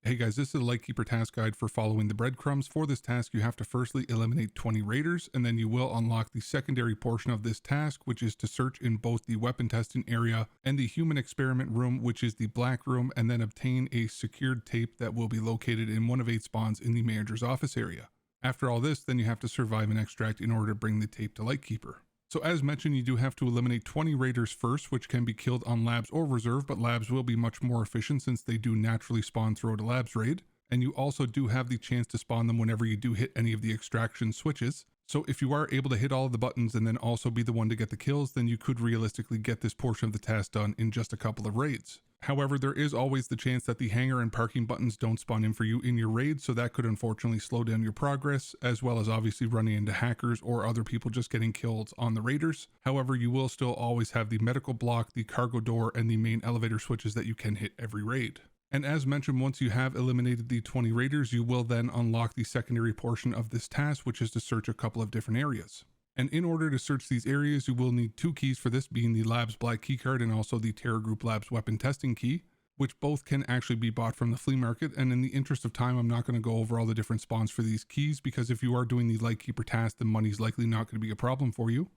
Hey guys, this is a Lightkeeper task guide for following the breadcrumbs. For this task, you have to firstly eliminate 20 raiders, and then you will unlock the secondary portion of this task, which is to search in both the weapon testing area and the human experiment room, which is the black room, and then obtain a secured tape that will be located in one of 8 spawns in the manager's office area. After all this, then you have to survive and extract in order to bring the tape to Lightkeeper. So as mentioned, you do have to eliminate 20 raiders first, which can be killed on labs or reserve, but labs will be much more efficient since they do naturally spawn throughout a labs raid. And you also do have the chance to spawn them whenever you do hit any of the extraction switches. So if you are able to hit all of the buttons and then also be the one to get the kills, then you could realistically get this portion of the task done in just a couple of raids. However, there is always the chance that the hangar and parking buttons don't spawn in for you in your raid, so that could unfortunately slow down your progress, as well as obviously running into hackers or other people just getting killed on the raiders. However, you will still always have the medical block, the cargo door, and the main elevator switches that you can hit every raid. And as mentioned, once you have eliminated the 20 raiders, you will then unlock the secondary portion of this task, which is to search a couple of different areas. And in order to search these areas, you will need 2 keys for this, being the Labs Black Keycard and also the Terragroup Labs Weapon Testing Key, which both can actually be bought from the flea market. And in the interest of time, I'm not going to go over all the different spawns for these keys, because if you are doing the Lightkeeper task, the money's likely not going to be a problem for you.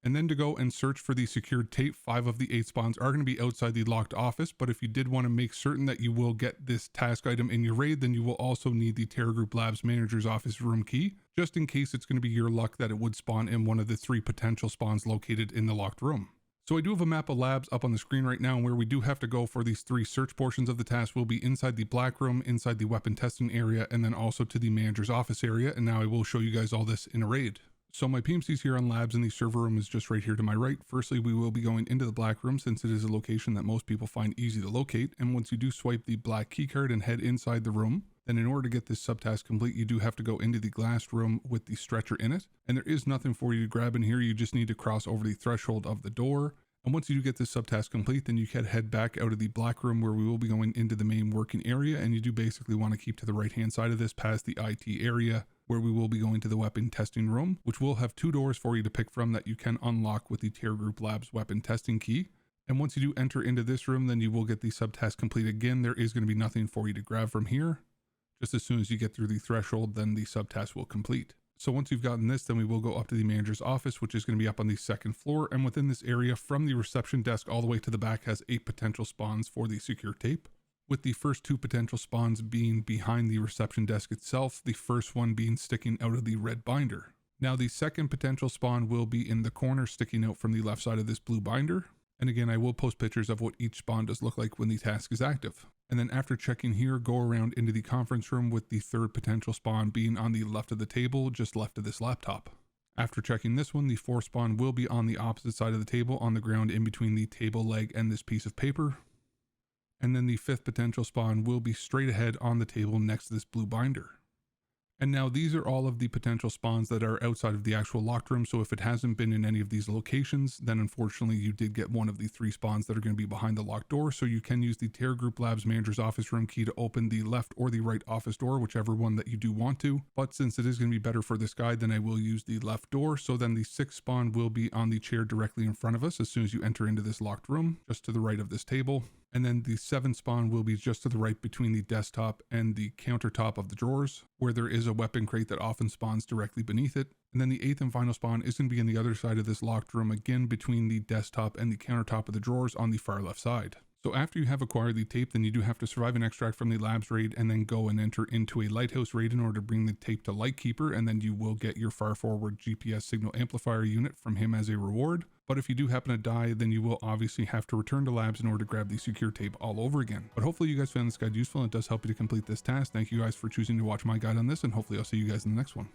And then to go and search for the secured tape, 5 of the 8 spawns are going to be outside the locked office, but if you did want to make certain that you will get this task item in your raid, then you will also need the Terragroup Labs Manager's Office room key, just in case it's going to be your luck that it would spawn in one of the 3 potential spawns located in the locked room. So I do have a map of labs up on the screen right now, and where we do have to go for these 3 search portions of the task will be inside the black room, inside the weapon testing area, and then also to the manager's office area. And now I will show you guys all this in a raid. So my PMCs here on labs, and the server room is just right here to my right. Firstly, we will be going into the black room since it is a location that most people find easy to locate. And once you do swipe the black keycard and head inside the room, then in order to get this subtask complete, you do have to go into the glass room with the stretcher in it. And there is nothing for you to grab in here. You just need to cross over the threshold of the door. And once you do get this subtask complete, then you can head back out of the black room, where we will be going into the main working area. And you do basically want to keep to the right hand side of this past the IT area, where we will be going to the weapon testing room, which will have 2 doors for you to pick from that you can unlock with the Terragroup Labs weapon testing key. And once you do enter into this room, then you will get the subtask complete again. There is going to be nothing for you to grab from here. Just as soon as you get through the threshold, then the subtask will complete. So once you've gotten this, then we will go up to the manager's office, which is going to be up on the 2nd floor. And within this area, from the reception desk all the way to the back, has 8 potential spawns for the secure tape, with the first 2 potential spawns being behind the reception desk itself, the first one being sticking out of the red binder. Now the second potential spawn will be in the corner, sticking out from the left side of this blue binder. And again, I will post pictures of what each spawn does look like when the task is active. And then after checking here, go around into the conference room, with the 3rd potential spawn being on the left of the table, just left of this laptop. After checking this one, the 4th spawn will be on the opposite side of the table, on the ground in between the table leg and this piece of paper. And then the 5th potential spawn will be straight ahead on the table next to this blue binder. And now these are all of the potential spawns that are outside of the actual locked room. So if it hasn't been in any of these locations, then unfortunately you did get one of the 3 spawns that are going to be behind the locked door. So you can use the Terragroup Labs Manager's Office room key to open the left or the right office door, whichever one that you do want to. But since it is going to be better for this guide, then I will use the left door. So then the 6th spawn will be on the chair directly in front of us as soon as you enter into this locked room, just to the right of this table. And then the 7th spawn will be just to the right between the desktop and the countertop of the drawers, where there is a weapon crate that often spawns directly beneath it. And then the 8th and final spawn is going to be on the other side of this locked room, again between the desktop and the countertop of the drawers on the far left side. So after you have acquired the tape, then you do have to survive and extract from the labs raid, and then go and enter into a lighthouse raid in order to bring the tape to Lightkeeper, and then you will get your far forward GPS signal amplifier unit from him as a reward. But if you do happen to die, then you will obviously have to return to labs in order to grab the secure tape all over again. But hopefully you guys found this guide useful, and it does help you to complete this task. Thank you guys for choosing to watch my guide on this, and hopefully I'll see you guys in the next one.